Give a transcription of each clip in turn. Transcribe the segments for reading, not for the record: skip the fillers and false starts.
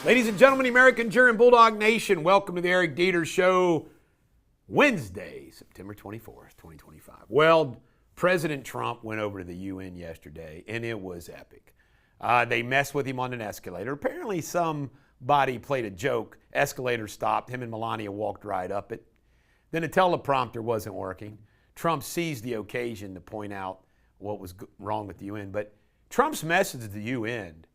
Ladies and gentlemen, American Jury and Bulldog Nation, welcome to the Eric Deters Show, Wednesday, September 24th, 2025. Well, President Trump went over to the UN yesterday, and it was epic. They messed with him on an escalator. Apparently, somebody played a joke. Escalator stopped. Him and Melania walked right up it. Then a teleprompter wasn't working. Trump seized the occasion to point out what was wrong with the UN. But Trump's message to the UN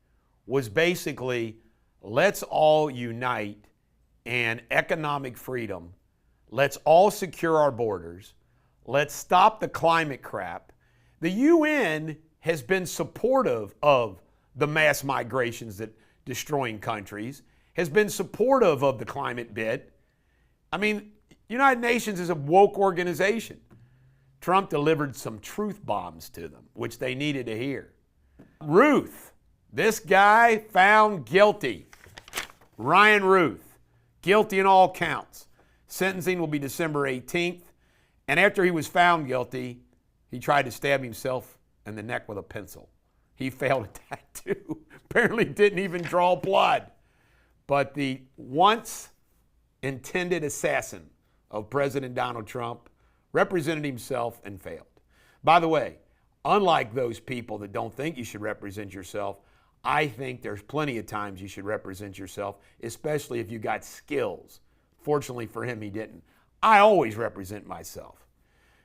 was basically, let's all unite in economic freedom. Let's all secure our borders. Let's stop the climate crap. The UN has been supportive of the mass migrations that destroying countries, has been supportive of the climate bit. I mean, United Nations is a woke organization. Trump delivered some truth bombs to them, which they needed to hear. Ruth, this guy found guilty. Ryan Ruth, guilty in all counts. Sentencing will be December 18th. And after he was found guilty, he tried to stab himself in the neck with a pencil. He failed at that too. Apparently didn't even draw blood. But the once intended assassin of President Donald Trump represented himself and failed. By the way, unlike those people that don't think you should represent yourself, I think there's plenty of times you should represent yourself, especially if you got skills. Fortunately for him, he didn't. I always represent myself.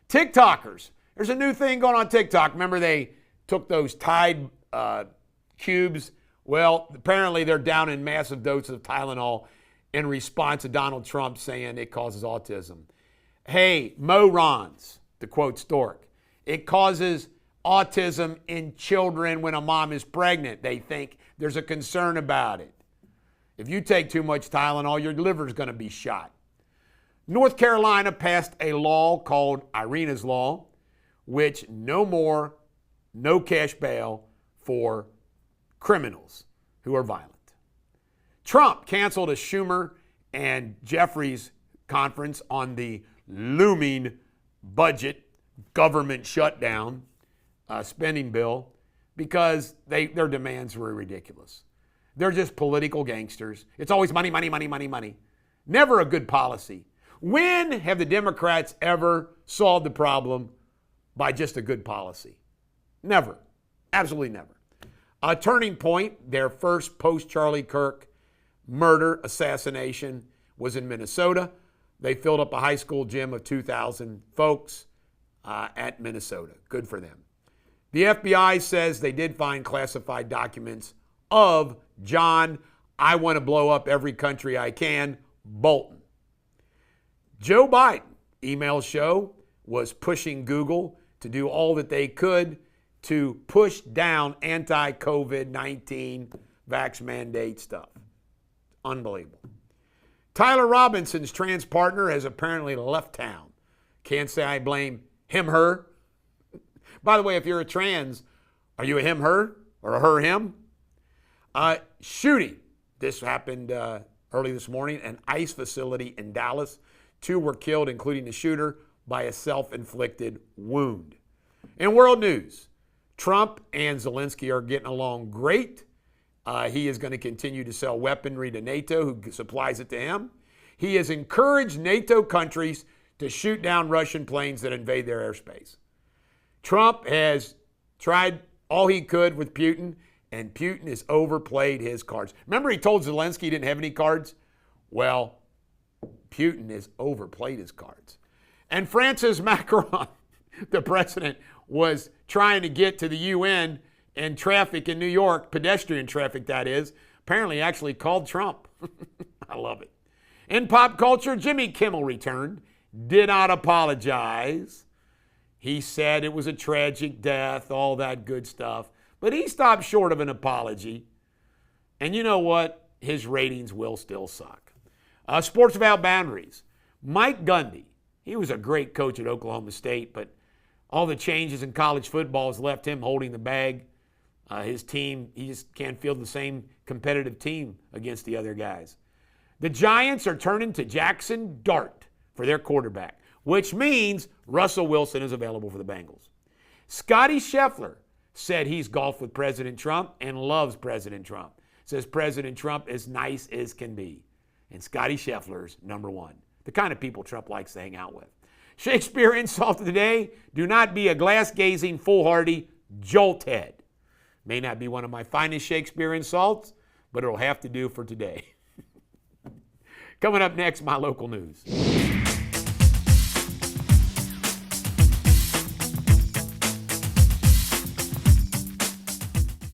TikTokers. There's a new thing going on TikTok. Remember they took those Tide cubes? Well, apparently they're down in massive doses of Tylenol in response to Donald Trump saying it causes autism. Hey, morons, to quote Stork, it causes autism in children when a mom is pregnant. They think there's a concern about it. If you take too much Tylenol, your liver is going to be shot. North Carolina passed a law called Irina's Law, which no cash bail for criminals who are violent. Trump canceled a Schumer and Jeffries conference on the looming budget government shutdown spending bill because their demands were ridiculous. They're just political gangsters. It's always money, money, money, money, money. Never a good policy. When have the Democrats ever solved the problem by just a good policy? Never. Absolutely never. A turning point, their first post-Charlie Kirk murder assassination was in Minnesota. They filled up a high school gym of 2,000 folks at Minnesota. Good for them. The FBI says they did find classified documents of John, I want to blow up every country I can, Bolton. Joe Biden, emails show, was pushing Google to do all that they could to push down anti-COVID-19 vax mandate stuff. Unbelievable. Tyler Robinson's trans partner has apparently left town. Can't say I blame him, her. By the way, if you're a trans, are you a him, her or a her, him? Shooting. This happened early this morning, an ICE facility in Dallas. 2 were killed, including the shooter, by a self-inflicted wound. In world news, Trump and Zelensky are getting along great. He is going to continue to sell weaponry to NATO, who supplies it to him. He has encouraged NATO countries to shoot down Russian planes that invade their airspace. Trump has tried all he could with Putin, and Putin has overplayed his cards. Remember he told Zelensky he didn't have any cards? Well, Putin has overplayed his cards. And Francis Macron, the president, was trying to get to the UN and traffic in New York, pedestrian traffic that is, apparently actually called Trump. I love it. In pop culture, Jimmy Kimmel returned, did not apologize. He said it was a tragic death, all that good stuff. But he stopped short of an apology. And you know what? His ratings will still suck. Sports Without Boundaries. Mike Gundy, he was a great coach at Oklahoma State, but all the changes in college football has left him holding the bag. His team, he just can't field the same competitive team against the other guys. The Giants are turning to Jackson Dart for their quarterback, which means Russell Wilson is available for the Bengals. Scotty Scheffler said he's golfed with President Trump and loves President Trump. says President Trump is nice as can be. And Scotty Scheffler's number one. The kind of people Trump likes to hang out with. Shakespeare insult of the day: do not be a glass-gazing, foolhardy jolthead. May not be one of my finest Shakespeare insults, but it'll have to do for today. Coming up next, my local news.